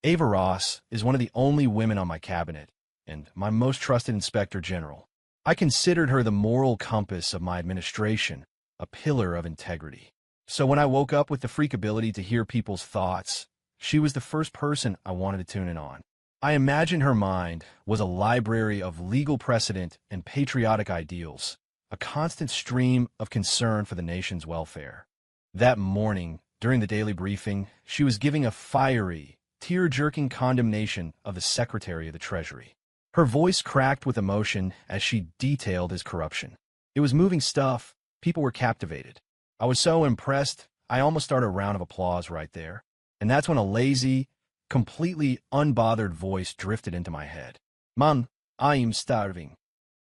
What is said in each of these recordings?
Ava Ross is one of the only women on my cabinet, and my most trusted inspector general. I considered her the moral compass of my administration, a pillar of integrity. So when I woke up with the freak ability to hear people's thoughts, she was the first person I wanted to tune in on. I imagined her mind was a library of legal precedent and patriotic ideals, a constant stream of concern for the nation's welfare. That morning, during the daily briefing, she was giving a fiery, tear-jerking condemnation of the Secretary of the Treasury. Her voice cracked with emotion as she detailed his corruption. It was moving stuff. People were captivated. I was so impressed, I almost started a round of applause right there. And that's when a lazy, completely unbothered voice drifted into my head. "Man, I am starving.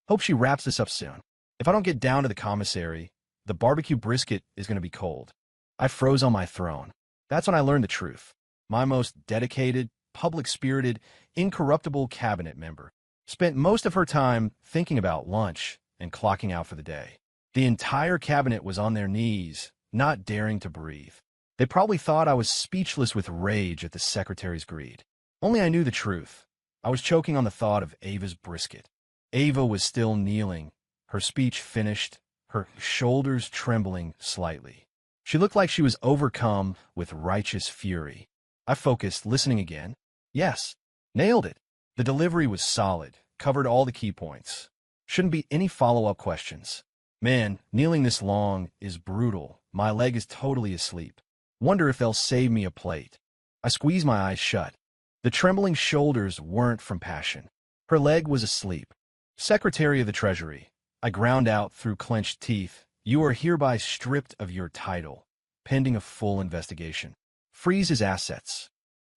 Hope she wraps this up soon. If I don't get down to the commissary, the barbecue brisket is going to be cold." I froze on my throne. That's when I learned the truth. My most dedicated, public-spirited, incorruptible cabinet member spent most of her time thinking about lunch and clocking out for the day. The entire cabinet was on their knees, not daring to breathe. They probably thought I was speechless with rage at the secretary's greed. Only I knew the truth. I was choking on the thought of Ava's brisket. Ava was still kneeling, her speech finished, her shoulders trembling slightly. She looked like she was overcome with righteous fury. I focused, listening again. Yes, nailed it. The delivery was solid, covered all the key points. Shouldn't be any follow-up questions. Man, kneeling this long is brutal. My leg is totally asleep. Wonder if they'll save me a plate. I squeezed my eyes shut. The trembling shoulders weren't from passion. Her leg was asleep. "Secretary of the Treasury," I ground out through clenched teeth, "you are hereby stripped of your title, pending a full investigation. Freeze his assets."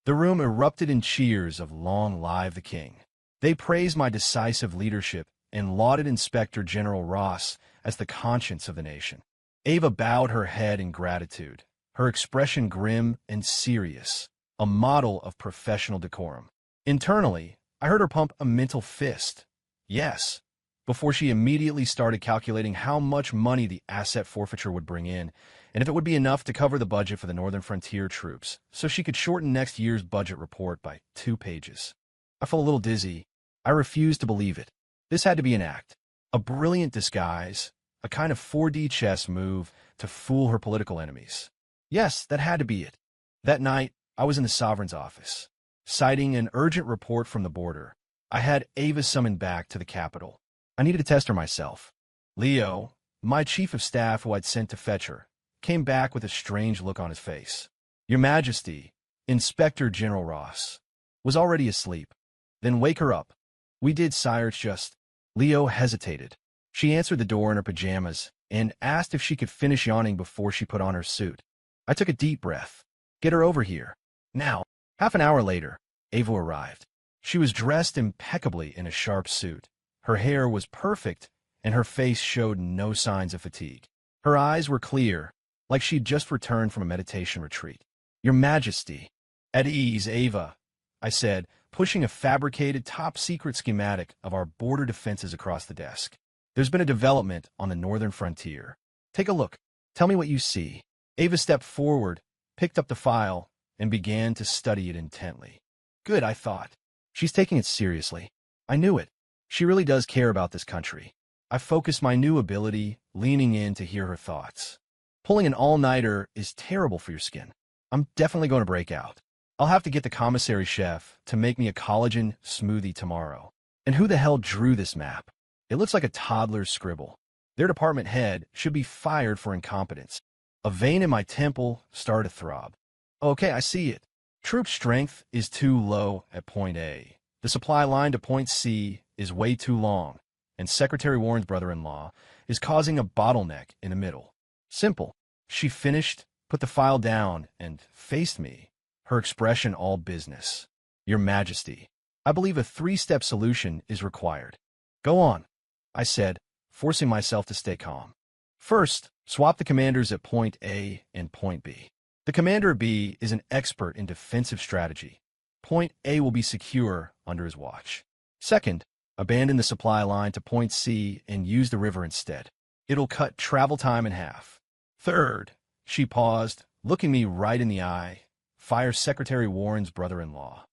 The room erupted in cheers of "Long live the King." They praised my decisive leadership and lauded Inspector General Ross as the conscience of the nation. Ava bowed her head in gratitude, her expression grim and serious, a model of professional decorum. Internally, I heard her pump a mental fist. Yes, before she immediately started calculating how much money the asset forfeiture would bring in, and if it would be enough to cover the budget for the Northern Frontier troops, so she could shorten next year's budget report by 2 pages. I felt a little dizzy. I refused to believe it. This had to be an act, a brilliant disguise, a kind of 4D chess move to fool her political enemies. Yes, that had to be it. That night, I was in the Sovereign's office. Citing an urgent report from the border, I had Ava summoned back to the capital. I needed to test her myself. Leo, my chief of staff who I'd sent to fetch her, came back with a strange look on his face. "Your Majesty, Inspector General Ross was already asleep. Then wake her up." "We did, sire, it's just—" Leo hesitated. She answered the door in her pajamas and asked if she could finish yawning before she put on her suit. I took a deep breath. "Get her over here. Now." Half an hour later, Ava arrived. She was dressed impeccably in a sharp suit. Her hair was perfect, and her face showed no signs of fatigue. Her eyes were clear, like she'd just returned from a meditation retreat. "Your Majesty." "At ease, Ava," I said, pushing a fabricated top-secret schematic of our border defenses across the desk. "There's been a development on the northern frontier. Take a look. Tell me what you see." Ava stepped forward, picked up the file, and began to study it intently. Good, I thought. She's taking it seriously. I knew it. She really does care about this country. I focused my new ability, leaning in to hear her thoughts. "Pulling an all-nighter is terrible for your skin. I'm definitely going to break out. I'll have to get the commissary chef to make me a collagen smoothie tomorrow. And who the hell drew this map? It looks like a toddler's scribble. Their department head should be fired for incompetence." A vein in my temple started to throb. "Okay, I see it. Troop strength is too low at point A. The supply line to point C is way too long, and Secretary Warren's brother-in-law is causing a bottleneck in the middle. Simple." She finished, put the file down, and faced me, her expression all business. "Your Majesty, I believe a 3-step solution is required." "Go on," I said, forcing myself to stay calm. "First, swap the commanders at point A and point B. The commander of B is an expert in defensive strategy. Point A will be secure under his watch. Second, abandon the supply line to point C and use the river instead. It'll cut travel time in half. Third," she paused, looking me right in the eye, "fire Secretary Warren's brother-in-law.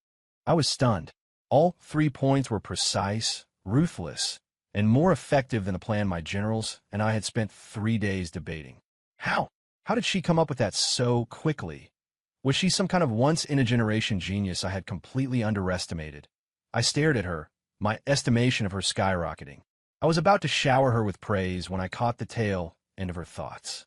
I was stunned. All 3 points were precise, ruthless, and more effective than the plan my generals and I had spent 3 days debating. How? How did she come up with that so quickly? Was she some kind of once-in-a-generation genius I had completely underestimated? I stared at her, my estimation of her skyrocketing. I was about to shower her with praise when I caught the tail end of her thoughts.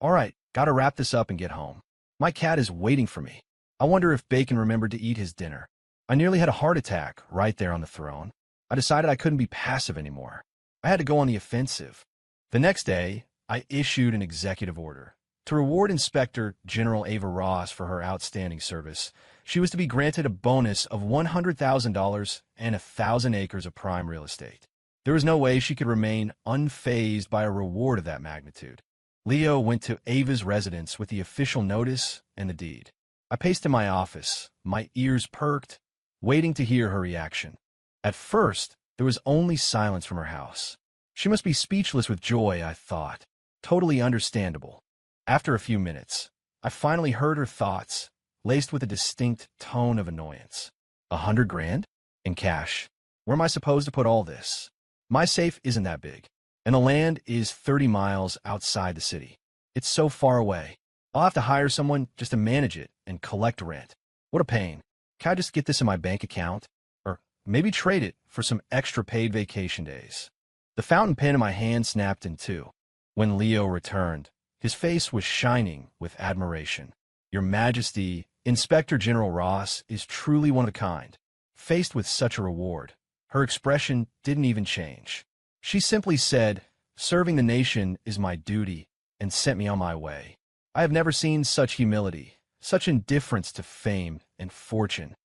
All right, gotta wrap this up and get home. My cat is waiting for me. I wonder if Bacon remembered to eat his dinner. I nearly had a heart attack right there on the throne. I decided I couldn't be passive anymore. I had to go on the offensive. The next day, I issued an executive order. To reward Inspector General Ava Ross for her outstanding service, she was to be granted a bonus of $100,000 and 1,000 acres of prime real estate. There was no way she could remain unfazed by a reward of that magnitude. Leo went to Ava's residence with the official notice and the deed. I paced in my office, my ears perked, waiting to hear her reaction. At first, there was only silence from her house. She must be speechless with joy, I thought. Totally understandable. After a few minutes, I finally heard her thoughts, laced with a distinct tone of annoyance. $100,000? In cash. Where am I supposed to put all this? My safe isn't that big, and the land is 30 miles outside the city. It's so far away. I'll have to hire someone just to manage it and collect rent. What a pain. Can I just get this in my bank account? Or maybe trade it for some extra paid vacation days? The fountain pen in my hand snapped in two. When Leo returned, his face was shining with admiration. Your Majesty, Inspector General Ross is truly one of a kind. Faced with such a reward, her expression didn't even change. She simply said, "Serving the nation is my duty," and sent me on my way. I have never seen such humility, such indifference to fame and fortune.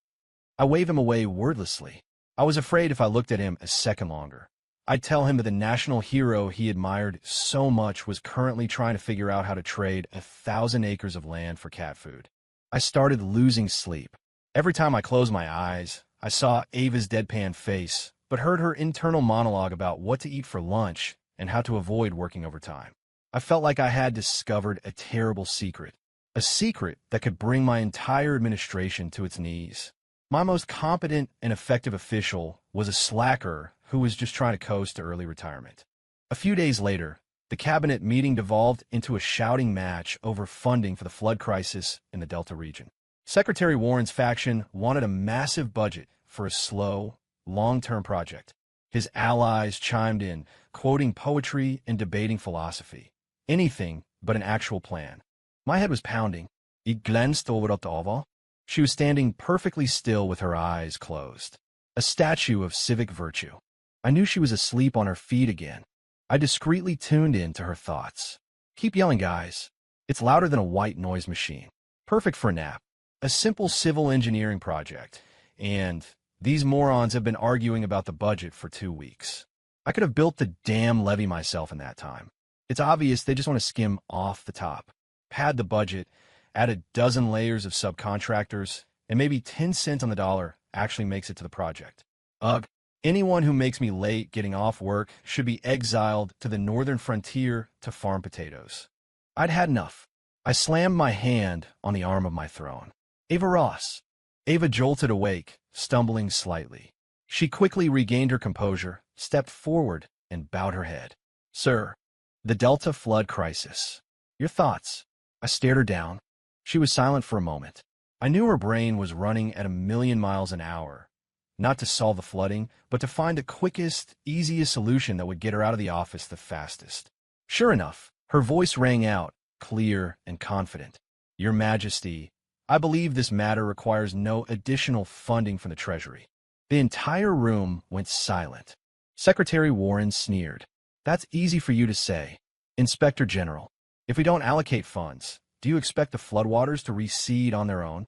I waved him away wordlessly. I was afraid if I looked at him a second longer, I'd tell him that the national hero he admired so much was currently trying to figure out how to trade 1,000 acres of land for cat food. I started losing sleep. Every time I closed my eyes, I saw Ava's deadpan face, but heard her internal monologue about what to eat for lunch and how to avoid working overtime. I felt like I had discovered a terrible secret, a secret that could bring my entire administration to its knees. My most competent and effective official was a slacker who was just trying to coast to early retirement. A few days later, the cabinet meeting devolved into a shouting match over funding for the flood crisis in the Delta region. Secretary Warren's faction wanted a massive budget for a slow, long-term project. His allies chimed in, quoting poetry and debating philosophy. Anything but an actual plan. My head was pounding. "I glanced over at Ava." She was standing perfectly still with her eyes closed. A statue of civic virtue. I knew she was asleep on her feet again. I discreetly tuned in to her thoughts. "Keep yelling, guys. It's louder than a white noise machine. Perfect for a nap. A simple civil engineering project. And these morons have been arguing about the budget for 2 weeks. I could have built the damn levee myself in that time. It's obvious they just want to skim off the top. Pad the budget, add a dozen layers of subcontractors, and maybe 10 cents on the dollar actually makes it to the project. Ugh. Anyone who makes me late getting off work should be exiled to the northern frontier to farm potatoes. I'd had enough. I slammed my hand on the arm of my throne. "Ava Ross." Ava jolted awake, stumbling slightly. She quickly regained her composure, stepped forward, and bowed her head. "Sir, the Delta flood crisis. Your thoughts?" I stared her down. She was silent for a moment. I knew her brain was running at 1,000,000 miles an hour. Not to solve the flooding, but to find the quickest, easiest solution that would get her out of the office the fastest. Sure enough, her voice rang out, clear and confident. "Your Majesty, I believe this matter requires no additional funding from the Treasury." The entire room went silent. Secretary Warren sneered. "That's easy for you to say, Inspector General. If we don't allocate funds, do you expect the floodwaters to recede on their own?"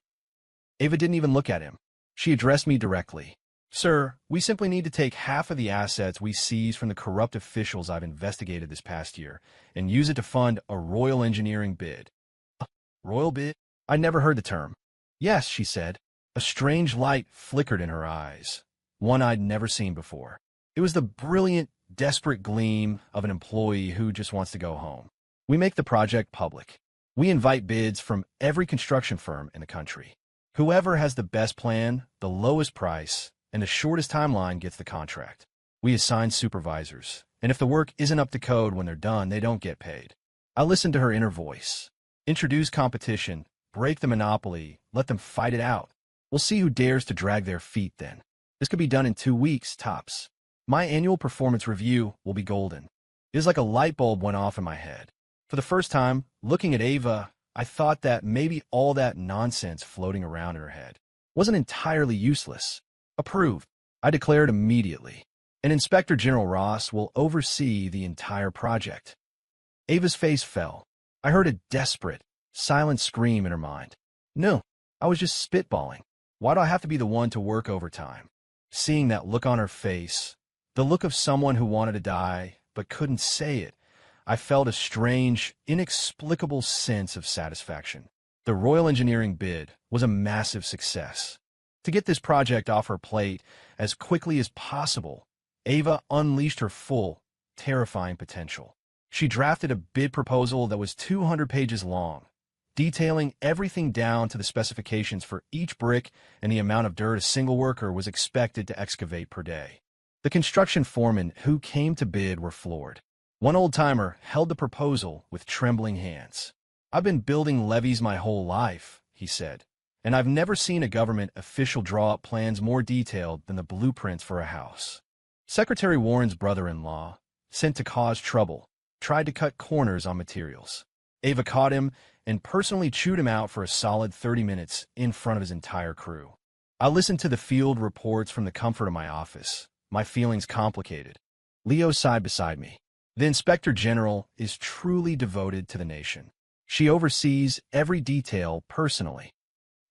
Ava didn't even look at him. She addressed me directly. "Sir, we simply need to take half of the assets we seized from the corrupt officials I've investigated this past year and use it to fund a royal engineering bid." "A royal bid?" I never heard the term. "Yes," she said. A strange light flickered in her eyes, one I'd never seen before. It was the brilliant, desperate gleam of an employee who just wants to go home. "We make the project public. We invite bids from every construction firm in the country. Whoever has the best plan, the lowest price, and the shortest timeline gets the contract. We assign supervisors, and if the work isn't up to code when they're done, they don't get paid. I listened to her inner voice. Introduce competition, break the monopoly, let them fight it out. We'll see who dares to drag their feet then. This could be done in 2 weeks, tops. My annual performance review will be golden. It is like a light bulb went off in my head. For the first time, looking at Ava, I thought that maybe all that nonsense floating around in her head wasn't entirely useless. Approved, I declared immediately. And Inspector General Ross will oversee the entire project. Ava's face fell. I heard a desperate, silent scream in her mind. No, I was just spitballing. Why do I have to be the one to work overtime? Seeing that look on her face, the look of someone who wanted to die but couldn't say it, I felt a strange, inexplicable sense of satisfaction. The Royal Engineering bid was a massive success. To get this project off her plate as quickly as possible, Ava unleashed her full, terrifying potential. She drafted a bid proposal that was 200 pages long, detailing everything down to the specifications for each brick and the amount of dirt a single worker was expected to excavate per day. The construction foremen who came to bid were floored. One old-timer held the proposal with trembling hands. "I've been building levees my whole life," he said, "and I've never seen a government official draw up plans more detailed than the blueprints for a house." Secretary Warren's brother-in-law, sent to cause trouble, tried to cut corners on materials. Ava caught him and personally chewed him out for a solid 30 minutes in front of his entire crew. I listened to the field reports from the comfort of my office, my feelings complicated. Leo sighed beside me. The Inspector General is truly devoted to the nation. She oversees every detail personally.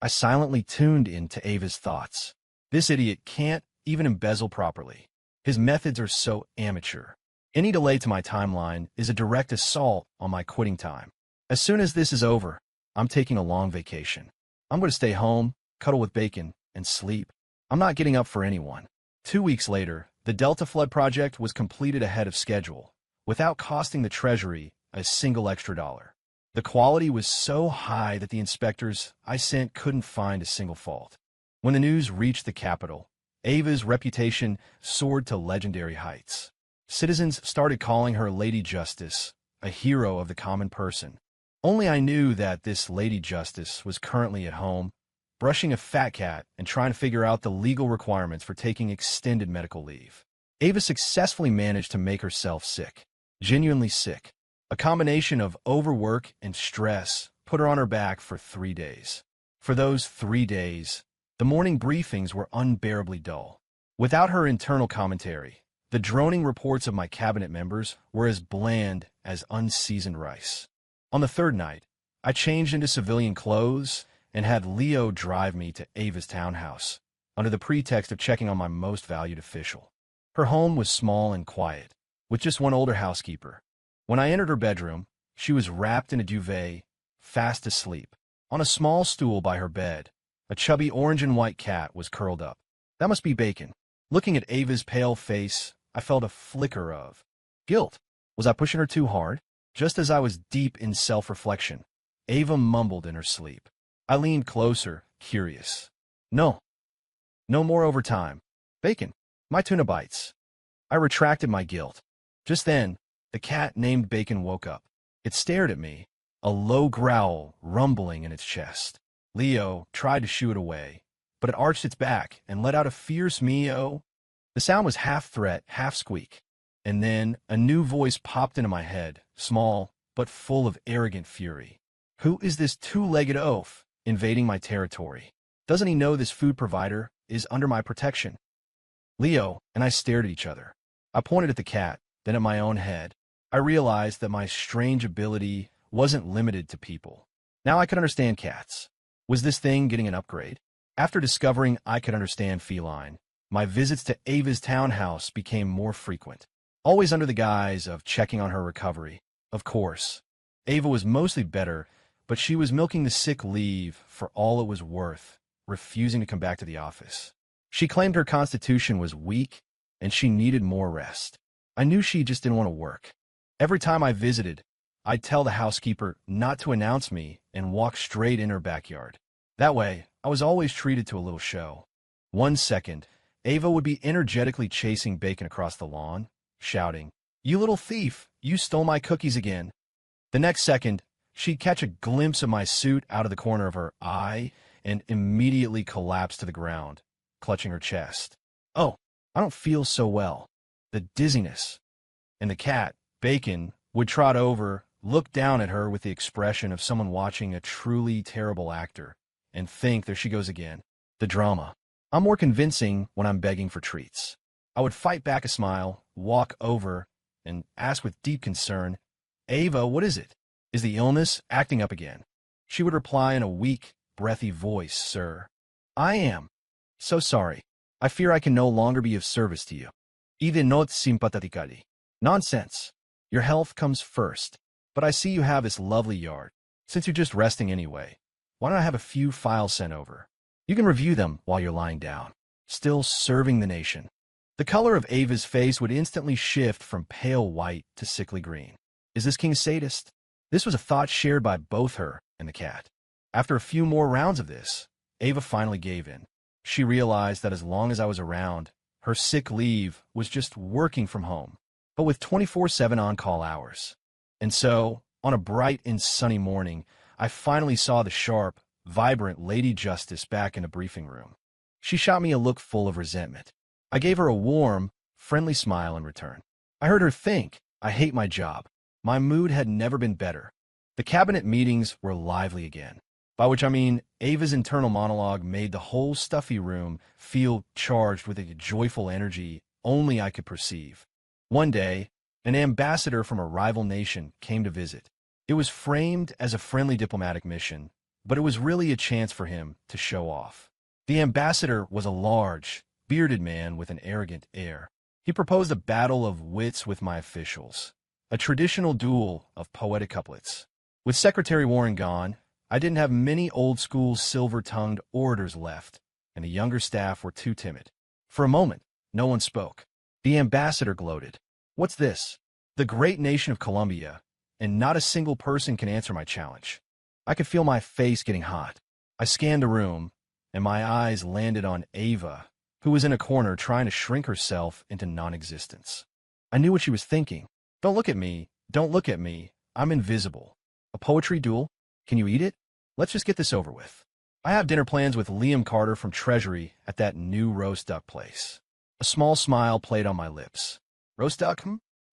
I silently tuned into Ava's thoughts. This idiot can't even embezzle properly. His methods are so amateur. Any delay to my timeline is a direct assault on my quitting time. As soon as this is over, I'm taking a long vacation. I'm going to stay home, cuddle with Bacon, and sleep. I'm not getting up for anyone. 2 weeks later, the Delta Flood project was completed ahead of schedule, without costing the Treasury a single extra dollar. The quality was so high that the inspectors I sent couldn't find a single fault. When the news reached the capital, Ava's reputation soared to legendary heights. Citizens started calling her Lady Justice, a hero of the common person. Only I knew that this Lady Justice was currently at home, brushing a fat cat and trying to figure out the legal requirements for taking extended medical leave. Ava successfully managed to make herself sick, genuinely sick. A combination of overwork and stress put her on her back for 3 days. For those 3 days, the morning briefings were unbearably dull. Without her internal commentary, the droning reports of my cabinet members were as bland as unseasoned rice. On the third night, I changed into civilian clothes and had Leo drive me to Ava's townhouse, under the pretext of checking on my most valued official. Her home was small and quiet, with just one older housekeeper. When I entered her bedroom, she was wrapped in a duvet, fast asleep. On a small stool by her bed, a chubby orange and white cat was curled up. That must be Bacon. Looking at Ava's pale face, I felt a flicker of guilt. Was I pushing her too hard? Just as I was deep in self-reflection, Ava mumbled in her sleep. I leaned closer, curious. No more overtime. Bacon, my tuna bites. I retracted my guilt. Just then, the cat named Bacon woke up. It stared at me, a low growl rumbling in its chest. Leo tried to shoo it away, but it arched its back and let out a fierce meow. The sound was half threat, half squeak. And then a new voice popped into my head, small, but full of arrogant fury. Who is this two-legged oaf invading my territory? Doesn't he know this food provider is under my protection? Leo and I stared at each other. I pointed at the cat, then at my own head. I realized that my strange ability wasn't limited to people. Now I could understand cats. Was this thing getting an upgrade? After discovering I could understand feline, my visits to Ava's townhouse became more frequent, always under the guise of checking on her recovery. Of course, Ava was mostly better, but she was milking the sick leave for all it was worth, refusing to come back to the office. She claimed her constitution was weak and she needed more rest. I knew she just didn't want to work. Every time I visited, I'd tell the housekeeper not to announce me and walk straight in her backyard. That way, I was always treated to a little show. 1 second, Ava would be energetically chasing Bacon across the lawn, shouting, "You little thief, you stole my cookies again." The next second, she'd catch a glimpse of my suit out of the corner of her eye and immediately collapse to the ground, clutching her chest. "Oh, I don't feel so well. The dizziness." And the cat, Bacon, would trot over, look down at her with the expression of someone watching a truly terrible actor, and think, there she goes again. The drama. I'm more convincing when I'm begging for treats. I would fight back a smile, walk over, and ask with deep concern, "Ava, what is it? Is the illness acting up again?" She would reply in a weak, breathy voice, "Sir, I am so sorry. I fear I can no longer be of service to you. Ide not simpaticari." Nonsense. Your health comes first. But I see you have this lovely yard. Since you're just resting anyway, why don't I have a few files sent over? You can review them while you're lying down, still serving the nation. The color of Ava's face would instantly shift from pale white to sickly green. Is this king sadist? This was a thought shared by both her and the cat. After a few more rounds of this, Ava finally gave in. She realized that as long as I was around, her sick leave was just working from home, but with 24/7 on-call hours. And so, on a bright and sunny morning, I finally saw the sharp, vibrant Lady Justice back in the briefing room. She shot me a look full of resentment. I gave her a warm, friendly smile in return. I heard her think, I hate my job. My mood had never been better. The cabinet meetings were lively again, by which I mean Ava's internal monologue made the whole stuffy room feel charged with a joyful energy only I could perceive. One day, an ambassador from a rival nation came to visit. It was framed as a friendly diplomatic mission, but it was really a chance for him to show off. The ambassador was a large, bearded man with an arrogant air. He proposed a battle of wits with my officials, a traditional duel of poetic couplets. With Secretary Warren gone, I didn't have many old-school silver-tongued orators left, and the younger staff were too timid. For a moment, no one spoke. The ambassador gloated. "What's this? The great nation of Colombia, and not a single person can answer my challenge." I could feel my face getting hot. I scanned the room, and my eyes landed on Ava, who was in a corner trying to shrink herself into non-existence. I knew what she was thinking. "Don't look at me. Don't look at me. I'm invisible. A poetry duel? Can you eat it? Let's just get this over with. I have dinner plans with Liam Carter from Treasury at that new roast duck place." A small smile played on my lips. "Roast duck,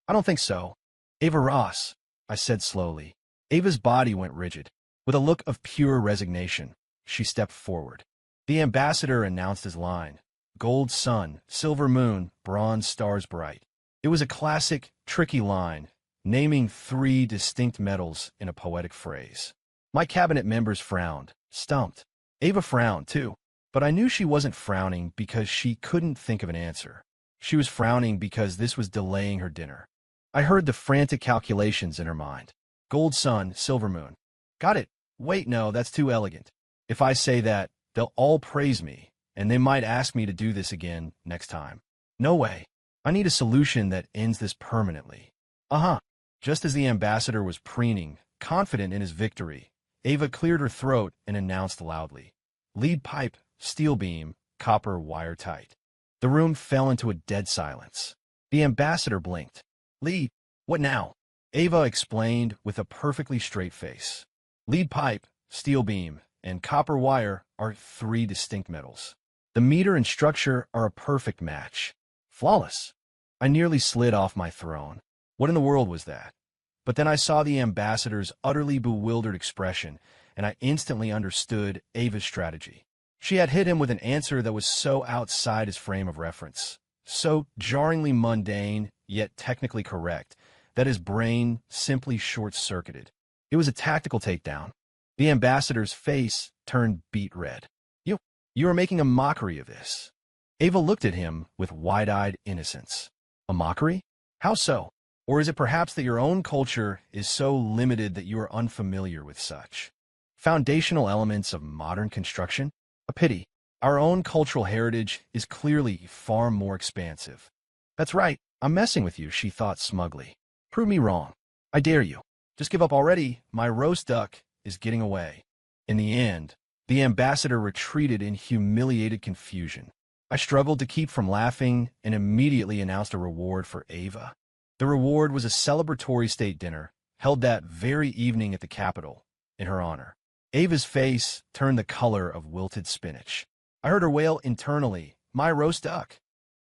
I don't think so." "Ava Ross," I said slowly. Ava's body went rigid. With a look of pure resignation, she stepped forward. The ambassador announced his line. "Gold sun, silver moon, bronze stars bright." It was a classic, tricky line, naming 3 distinct metals in a poetic phrase. My cabinet members frowned, stumped. Ava frowned, too. But I knew she wasn't frowning because she couldn't think of an answer. She was frowning because this was delaying her dinner. I heard the frantic calculations in her mind. Gold sun, silver moon. Got it. Wait, no, that's too elegant. If I say that, they'll all praise me, and they might ask me to do this again next time. No way. I need a solution that ends this permanently. Just as the ambassador was preening, confident in his victory, Ava cleared her throat and announced loudly. "Lead pipe, steel beam, copper wire tight." The room fell into a dead silence. The ambassador blinked. "Lead? What now?" Ava explained with a perfectly straight face. "Lead pipe, steel beam, and copper wire are 3 distinct metals. The meter and structure are a perfect match. Flawless." I nearly slid off my throne. What in the world was that? But then I saw the ambassador's utterly bewildered expression, and I instantly understood Ava's strategy. She had hit him with an answer that was so outside his frame of reference, so jarringly mundane, yet technically correct, that his brain simply short-circuited. It was a tactical takedown. The ambassador's face turned beet red. You are making a mockery of this." Ava looked at him with wide-eyed innocence. "A mockery? How so? Or is it perhaps that your own culture is so limited that you are unfamiliar with such foundational elements of modern construction? A pity. Our own cultural heritage is clearly far more expansive." "That's right. I'm messing with you," she thought smugly. "Prove me wrong. I dare you. Just give up already. My roast duck is getting away." In the end, The ambassador retreated in humiliated confusion. I struggled to keep from laughing and immediately announced a reward for Ava. The reward was a celebratory state dinner held that very evening at the Capitol in her honor. Ava's face turned the color of wilted spinach. I heard her wail internally, "My roast duck."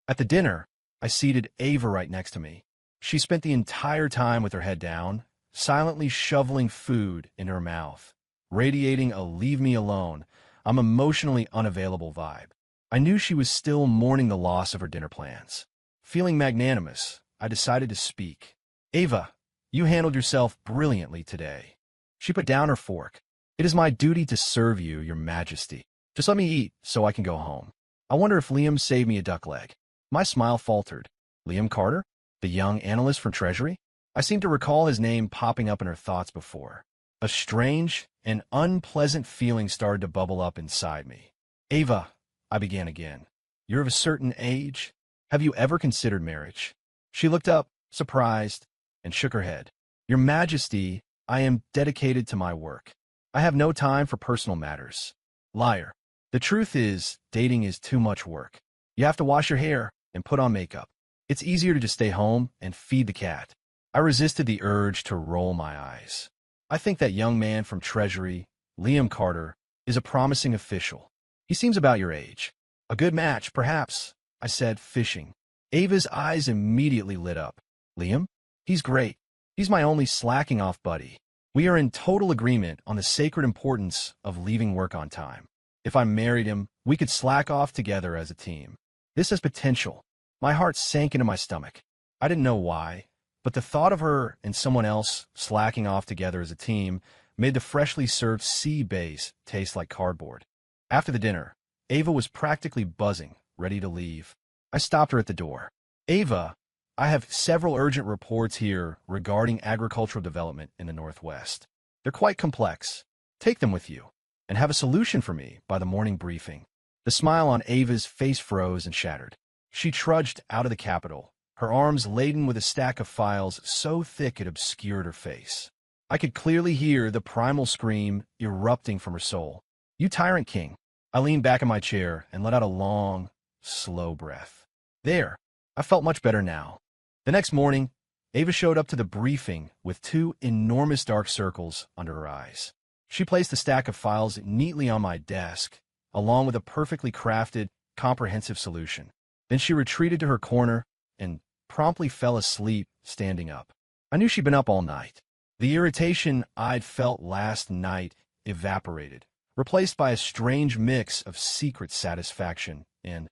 At the dinner, I seated Ava right next to me. She spent the entire time with her head down, silently shoveling food in her mouth, radiating a "leave me alone, I'm emotionally unavailable" vibe. I knew she was still mourning the loss of her dinner plans. Feeling magnanimous, I decided to speak. "Ava, you handled yourself brilliantly today." She put down her fork. "It is my duty to serve you, your majesty. Just let me eat so I can go home. I wonder if Liam saved me a duck leg." My smile faltered. Liam Carter? The young analyst from Treasury? I seemed to recall his name popping up in her thoughts before. A strange and unpleasant feeling started to bubble up inside me. "Ava," I began again, "you're of a certain age. Have you ever considered marriage?" She looked up, surprised, and shook her head. "Your Majesty, I am dedicated to my work. I have no time for personal matters." Liar. The truth is, dating is too much work. You have to wash your hair and put on makeup. It's easier to just stay home and feed the cat. I resisted the urge to roll my eyes. "I think that young man from Treasury, Liam Carter, is a promising official. He seems about your age. A good match, perhaps," I said, fishing. Ava's eyes immediately lit up. "Liam? He's great. He's my only slacking off buddy. We are in total agreement on the sacred importance of leaving work on time. If I married him, we could slack off together as a team. This has potential." My heart sank into my stomach. I didn't know why, but the thought of her and someone else slacking off together as a team made the freshly served sea base taste like cardboard. After the dinner, Ava was practically buzzing, ready to leave. I stopped her at the door. "Ava, I have several urgent reports here regarding agricultural development in the Northwest. They're quite complex. Take them with you, and have a solution for me by the morning briefing." The smile on Ava's face froze and shattered. She trudged out of the Capitol, her arms laden with a stack of files so thick it obscured her face. I could clearly hear the primal scream erupting from her soul. "You tyrant king." I leaned back in my chair and let out a long, slow breath. There, I felt much better now. The next morning, Ava showed up to the briefing with two enormous dark circles under her eyes. She placed the stack of files neatly on my desk, along with a perfectly crafted, comprehensive solution. Then she retreated to her corner and promptly fell asleep standing up. I knew she'd been up all night. The irritation I'd felt last night evaporated, replaced by a strange mix of secret satisfaction and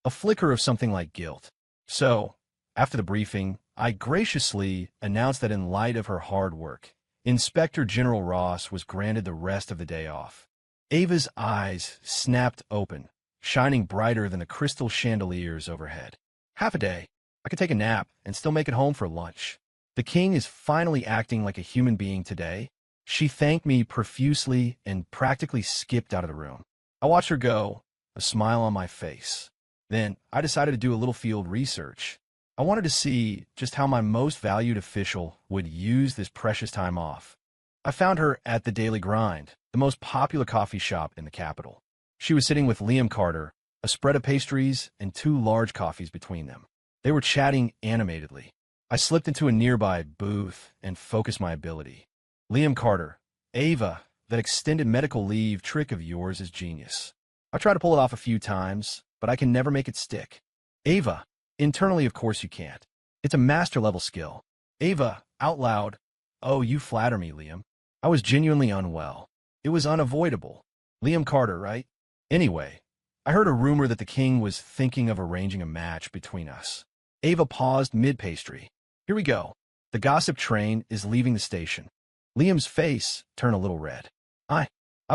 a flicker of something like guilt. So, after the briefing, I graciously announced that in light of her hard work, Inspector General Ross was granted the rest of the day off. Ava's eyes snapped open, shining brighter than the crystal chandeliers overhead. "Half a day. I could take a nap and still make it home for lunch. The king is finally acting like a human being today." She thanked me profusely and practically skipped out of the room. I watched her go, a smile on my face. Then I decided to do a little field research. I wanted to see just how my most valued official would use this precious time off. I found her at the Daily Grind, the most popular coffee shop in the capital. She was sitting with Liam Carter, a spread of pastries and two large coffees between them. They were chatting animatedly. I slipped into a nearby booth and focused my ability. "Liam Carter, Ava, that extended medical leave trick of yours is genius. I tried to pull it off a few times, but I can never make it stick." "Ava, internally of course you can't. It's a master-level skill." Ava, out loud, "Oh, you flatter me, Liam." I was genuinely unwell. It was unavoidable. Liam Carter, right? Anyway, I heard a rumor that the king was thinking of arranging a match between us. Ava paused mid-pastry. "Here we go. The gossip train is leaving the station." Liam's face turned a little red. I've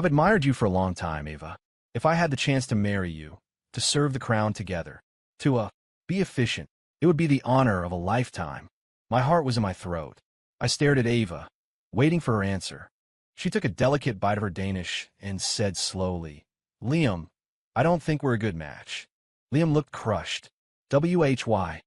admired you for a long time, Ava. If I had the chance to marry you, to serve the crown together, to be efficient, it would be the honor of a lifetime." My heart was in my throat. I stared at Ava, waiting for her answer. She took a delicate bite of her Danish and said slowly, "Liam, I don't think we're a good match." Liam looked crushed. "Why?"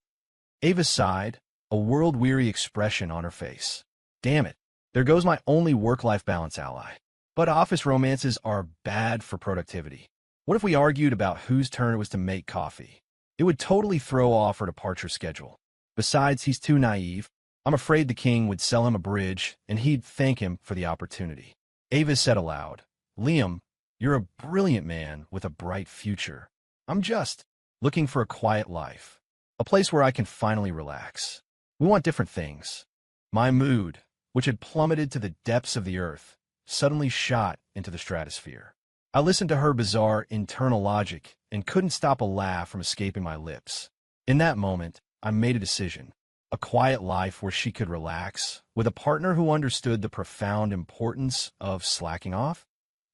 Ava sighed, a world-weary expression on her face. "Damn it, there goes my only work-life balance ally." But office romances are bad for productivity. What if we argued about whose turn it was to make coffee? It would totally throw off her departure schedule. Besides, he's too naive. I'm afraid the king would sell him a bridge, and he'd thank him for the opportunity. Ava said aloud, Liam, you're a brilliant man with a bright future. I'm just looking for a quiet life, a place where I can finally relax. We want different things. My mood, which had plummeted to the depths of the earth, suddenly shot into the stratosphere. I listened to her bizarre internal logic and couldn't stop a laugh from escaping my lips. In that moment, I made a decision. A quiet life where she could relax, with a partner who understood the profound importance of slacking off.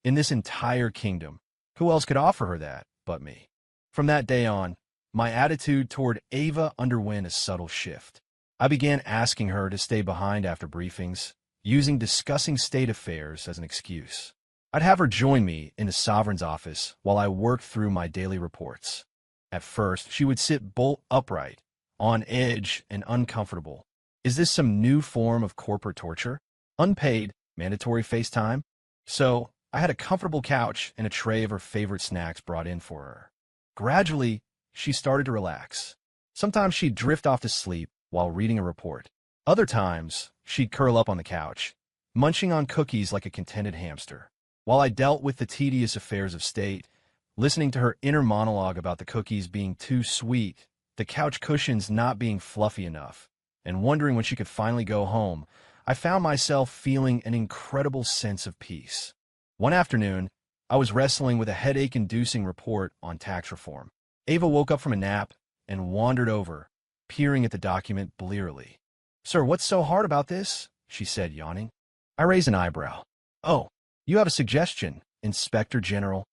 In this entire kingdom, who else could offer her that but me? From that day on, my attitude toward Ava underwent a subtle shift. I began asking her to stay behind after briefings, using discussing state affairs as an excuse. I'd have her join me in the sovereign's office while I worked through my daily reports. At first, she would sit bolt upright, on edge and uncomfortable. Is this some new form of corporate torture? Unpaid, mandatory FaceTime? So, I had a comfortable couch and a tray of her favorite snacks brought in for her. Gradually, she started to relax. Sometimes she'd drift off to sleep while reading a report. Other times, she'd curl up on the couch, munching on cookies like a contented hamster. While I dealt with the tedious affairs of state, listening to her inner monologue about the cookies being too sweet, the couch cushions not being fluffy enough, and wondering when she could finally go home, I found myself feeling an incredible sense of peace. One afternoon, I was wrestling with a headache-inducing report on tax reform. Ava woke up from a nap and wandered over, peering at the document blearily. "Sir, what's so hard about this?" she said, yawning. I raised an eyebrow. "Oh, you have a suggestion, Inspector General.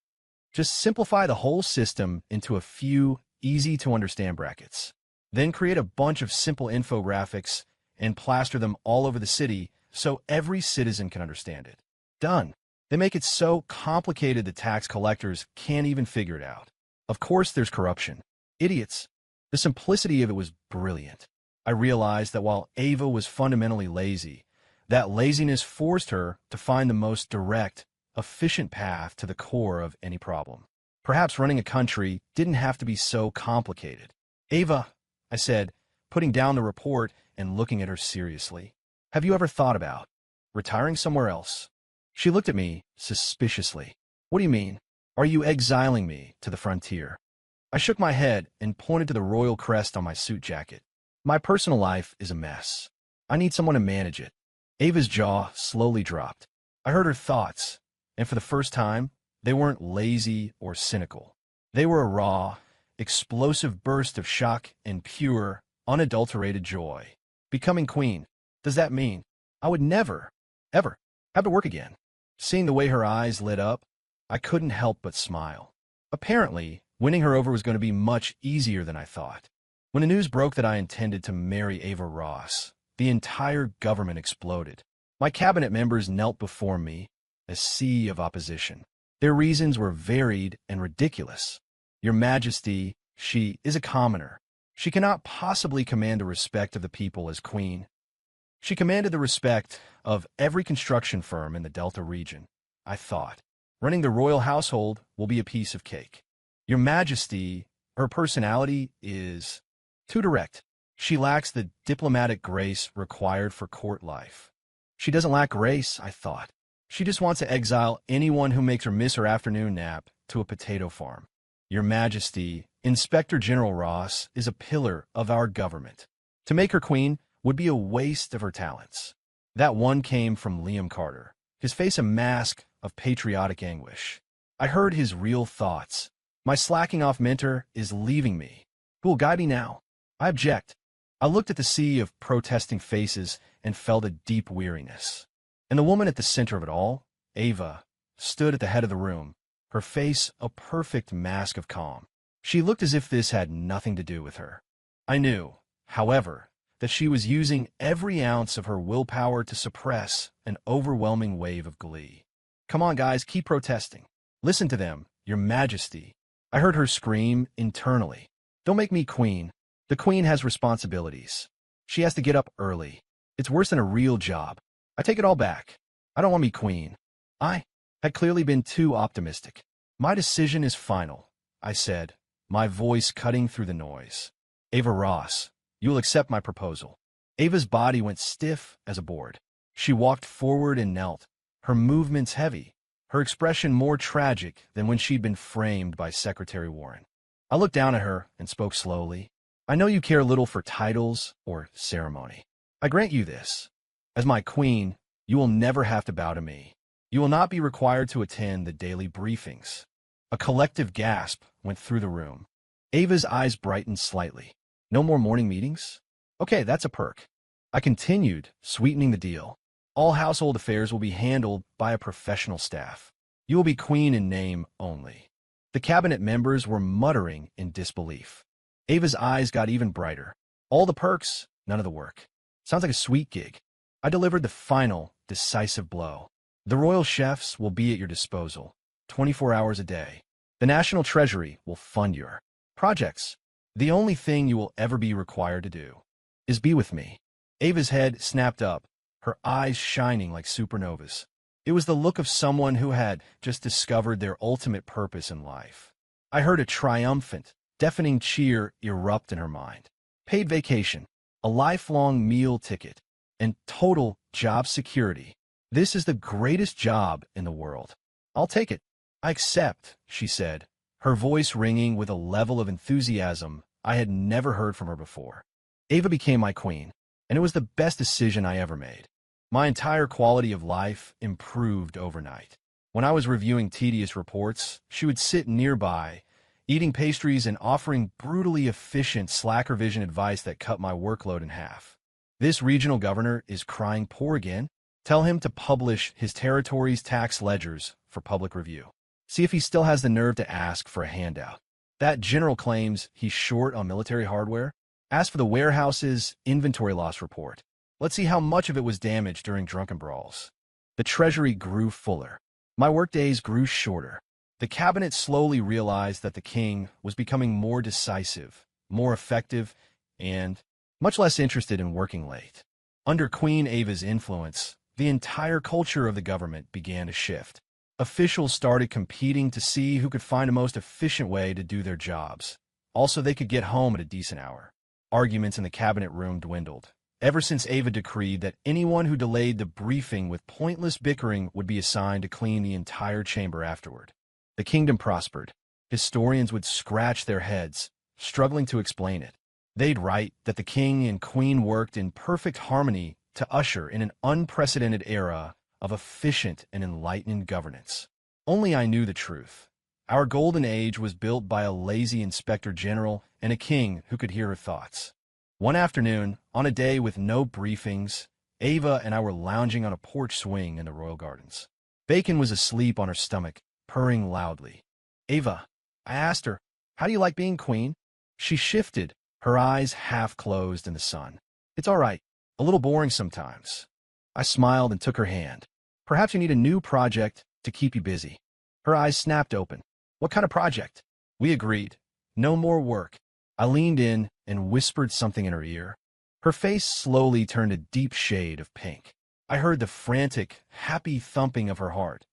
Just simplify the whole system into a few easy-to-understand brackets. Then create a bunch of simple infographics and plaster them all over the city so every citizen can understand it. Done. They make it so complicated the tax collectors can't even figure it out. Of course there's corruption. Idiots." The simplicity of it was brilliant. I realized that while Ava was fundamentally lazy, that laziness forced her to find the most direct, efficient path to the core of any problem. Perhaps running a country didn't have to be so complicated. "Ava," I said, putting down the report and looking at her seriously, "have you ever thought about retiring somewhere else?" She looked at me suspiciously. "What do you mean? Are you exiling me to the frontier?" I shook my head and pointed to the royal crest on my suit jacket. "My personal life is a mess. I need someone to manage it." Ava's jaw slowly dropped. I heard her thoughts, and for the first time, they weren't lazy or cynical. They were a raw, explosive burst of shock and pure, unadulterated joy. Becoming queen. Does that mean I would never, ever have to work again? Seeing the way her eyes lit up, I couldn't help but smile. Apparently, winning her over was going to be much easier than I thought. When the news broke that I intended to marry Ava Ross, the entire government exploded. My cabinet members knelt before me, a sea of opposition. Their reasons were varied and ridiculous. "Your Majesty, she is a commoner. She cannot possibly command the respect of the people as queen." She commanded the respect of every construction firm in the Delta region, I thought. Running the royal household will be a piece of cake. "Your Majesty, her personality is too direct. She lacks the diplomatic grace required for court life." She doesn't lack grace, I thought. She just wants to exile anyone who makes her miss her afternoon nap to a potato farm. "Your Majesty, Inspector General Ross is a pillar of our government. To make her queen would be a waste of her talents." That one came from Liam Carter, his face a mask of patriotic anguish. I heard his real thoughts. "My slacking off mentor is leaving me. Who will guide me now?" I object. I looked at the sea of protesting faces and felt a deep weariness. And the woman at the center of it all, Ava, stood at the head of the room, her face a perfect mask of calm. She looked as if this had nothing to do with her. I knew, however, that she was using every ounce of her willpower to suppress an overwhelming wave of glee. "Come on, guys, keep protesting. Listen to them, Your Majesty." I heard her scream internally. "Don't make me queen. The queen has responsibilities. She has to get up early. It's worse than a real job. I take it all back. I don't want to be queen. I had clearly been too optimistic. My decision is final, I said, my voice cutting through the noise. Ava Ross, you will accept my proposal. Ava's body went stiff as a board. She walked forward and knelt, her movements heavy, her expression more tragic than when she'd been framed by Secretary Warren. I looked down at her and spoke slowly. I know you care little for titles or ceremony. I grant you this. As my queen, you will never have to bow to me. You will not be required to attend the daily briefings. A collective gasp went through the room. Ava's eyes brightened slightly. No more morning meetings? Okay, that's a perk. I continued, sweetening the deal. All household affairs will be handled by a professional staff. You will be queen in name only. The cabinet members were muttering in disbelief. Ava's eyes got even brighter. All the perks, none of the work. Sounds like a sweet gig. I delivered the final, decisive blow. The royal chefs will be at your disposal, 24 hours a day. The National Treasury will fund your projects. The only thing you will ever be required to do is be with me. Ava's head snapped up, her eyes shining like supernovas. It was the look of someone who had just discovered their ultimate purpose in life. I heard a triumphant, deafening cheer erupt in her mind. Paid vacation, a lifelong meal ticket, and total job security. This is the greatest job in the world. I'll take it. I accept, she said, her voice ringing with a level of enthusiasm I had never heard from her before. Ava became my queen, and it was the best decision I ever made. My entire quality of life improved overnight. When I was reviewing tedious reports, she would sit nearby, eating pastries and offering brutally efficient slacker vision advice that cut my workload in half. This regional governor is crying poor again. Tell him to publish his territory's tax ledgers for public review. See if he still has the nerve to ask for a handout. That general claims he's short on military hardware. Ask for the warehouse's inventory loss report. Let's see how much of it was damaged during drunken brawls. The treasury grew fuller. My workdays grew shorter. The cabinet slowly realized that the king was becoming more decisive, more effective, and much less interested in working late. Under Queen Ava's influence, the entire culture of the government began to shift. Officials started competing to see who could find the most efficient way to do their jobs. Also, they could get home at a decent hour. Arguments in the cabinet room dwindled. Ever since Ava decreed that anyone who delayed the briefing with pointless bickering would be assigned to clean the entire chamber afterward. The kingdom prospered. Historians would scratch their heads, struggling to explain it. They'd write that the king and queen worked in perfect harmony to usher in an unprecedented era of efficient and enlightened governance. Only I knew the truth. Our golden age was built by a lazy inspector general and a king who could hear her thoughts. One afternoon, on a day with no briefings, Ava and I were lounging on a porch swing in the royal gardens. Bacon was asleep on her stomach, purring loudly. Ava, I asked her, how do you like being queen? She shifted, her eyes half closed in the sun. It's all right. A little boring sometimes. I smiled and took her hand. Perhaps you need a new project to keep you busy. Her eyes snapped open. What kind of project? We agreed. No more work. I leaned in and whispered something in her ear. Her face slowly turned a deep shade of pink. I heard the frantic, happy thumping of her heart,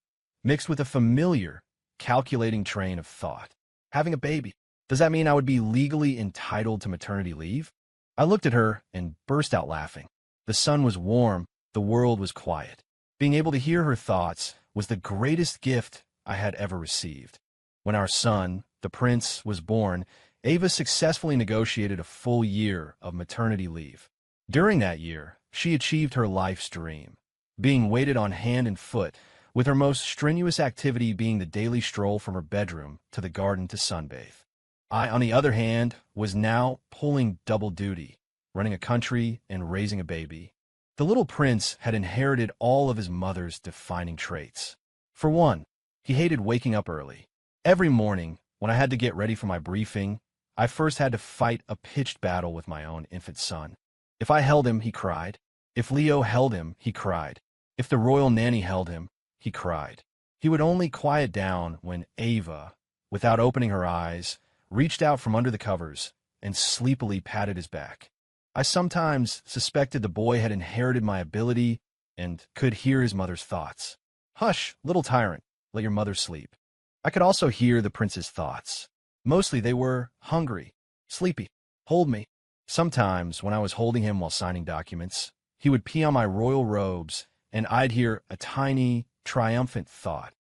mixed with a familiar, calculating train of thought. Having a baby. Does that mean I would be legally entitled to maternity leave? I looked at her and burst out laughing. The sun was warm, the world was quiet. Being able to hear her thoughts was the greatest gift I had ever received. When our son, the prince, was born, Ava successfully negotiated a full year of maternity leave. During that year, she achieved her life's dream, being waited on hand and foot, with her most strenuous activity being the daily stroll from her bedroom to the garden to sunbathe. I, on the other hand, was now pulling double duty, running a country and raising a baby. The little prince had inherited all of his mother's defining traits. For one, he hated waking up early. Every morning, when I had to get ready for my briefing, I first had to fight a pitched battle with my own infant son. If I held him, he cried. If Leo held him, he cried. If the royal nanny held him, he cried. He would only quiet down when Ava, without opening her eyes, reached out from under the covers and sleepily patted his back. I sometimes suspected the boy had inherited my ability and could hear his mother's thoughts. Hush, little tyrant. let your mother sleep. I could also hear the prince's thoughts. Mostly they were hungry, sleepy, hold me. Sometimes, when I was holding him while signing documents, he would pee on my royal robes, and I'd hear a tiny, triumphant thought.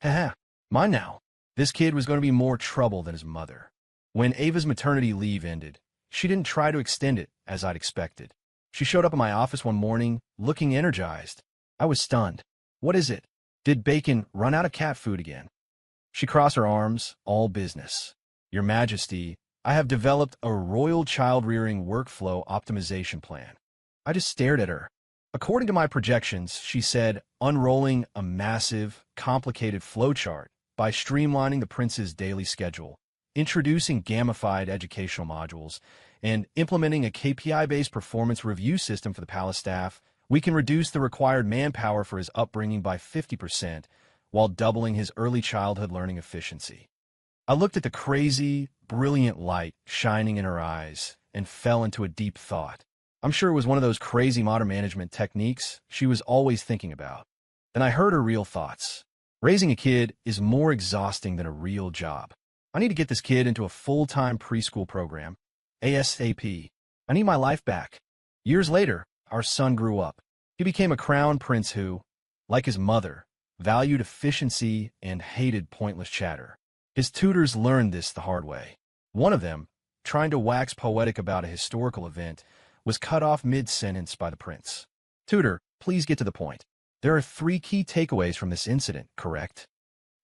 Haha, mine now. This kid was going to be more trouble than his mother. When Ava's maternity leave ended, she didn't try to extend it, as I'd expected. She showed up at my office one morning, looking energized. I was stunned. What is it? Did Bacon run out of cat food again? She crossed her arms, all business. Your Majesty, I have developed a royal child-rearing workflow optimization plan. I just stared at her. According to my projections, she said, unrolling a massive, complicated flowchart by streamlining the prince's daily schedule, introducing gamified educational modules, and implementing a KPI-based performance review system for the palace staff, we can reduce the required manpower for his upbringing by 50% while doubling his early childhood learning efficiency. I looked at the crazy, brilliant light shining in her eyes and fell into a deep thought. I'm sure it was one of those crazy modern management techniques she was always thinking about. Then I heard her real thoughts. Raising a kid is more exhausting than a real job. I need to get this kid into a full-time preschool program. ASAP. I need my life back. Years later, our son grew up. He became a crown prince who, like his mother, valued efficiency and hated pointless chatter. His tutors learned this the hard way. One of them, trying to wax poetic about a historical event, was cut off mid-sentence by the prince. Tutor, please get to the point. There are 3 key takeaways from this incident, correct?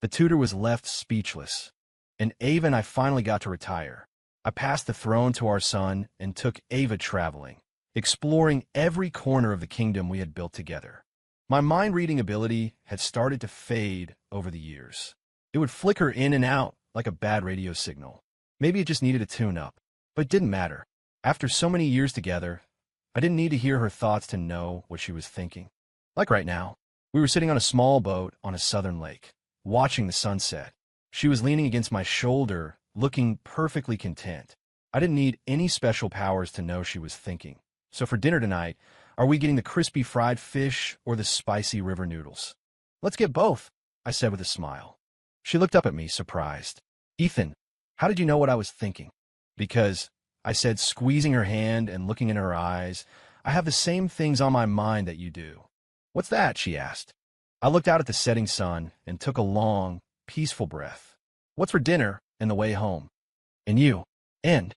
The tutor was left speechless. And Ava and I finally got to retire. I passed the throne to our son and took Ava traveling, exploring every corner of the kingdom we had built together. My mind-reading ability had started to fade over the years. It would flicker in and out like a bad radio signal. Maybe it just needed a tune-up, but it didn't matter. After so many years together, I didn't need to hear her thoughts to know what she was thinking. Like right now, we were sitting on a small boat on a southern lake, watching the sunset. She was leaning against my shoulder, looking perfectly content. I didn't need any special powers to know she was thinking. So for dinner tonight, are we getting the crispy fried fish or the spicy river noodles? Let's get both, I said with a smile. She looked up at me, surprised. Ethan, how did you know what I was thinking? Because, I said, squeezing her hand and looking in her eyes, I have the same things on my mind that you do. What's that? She asked. I looked out at the setting sun and took a long, peaceful breath. What's for dinner and the way home? And you? End.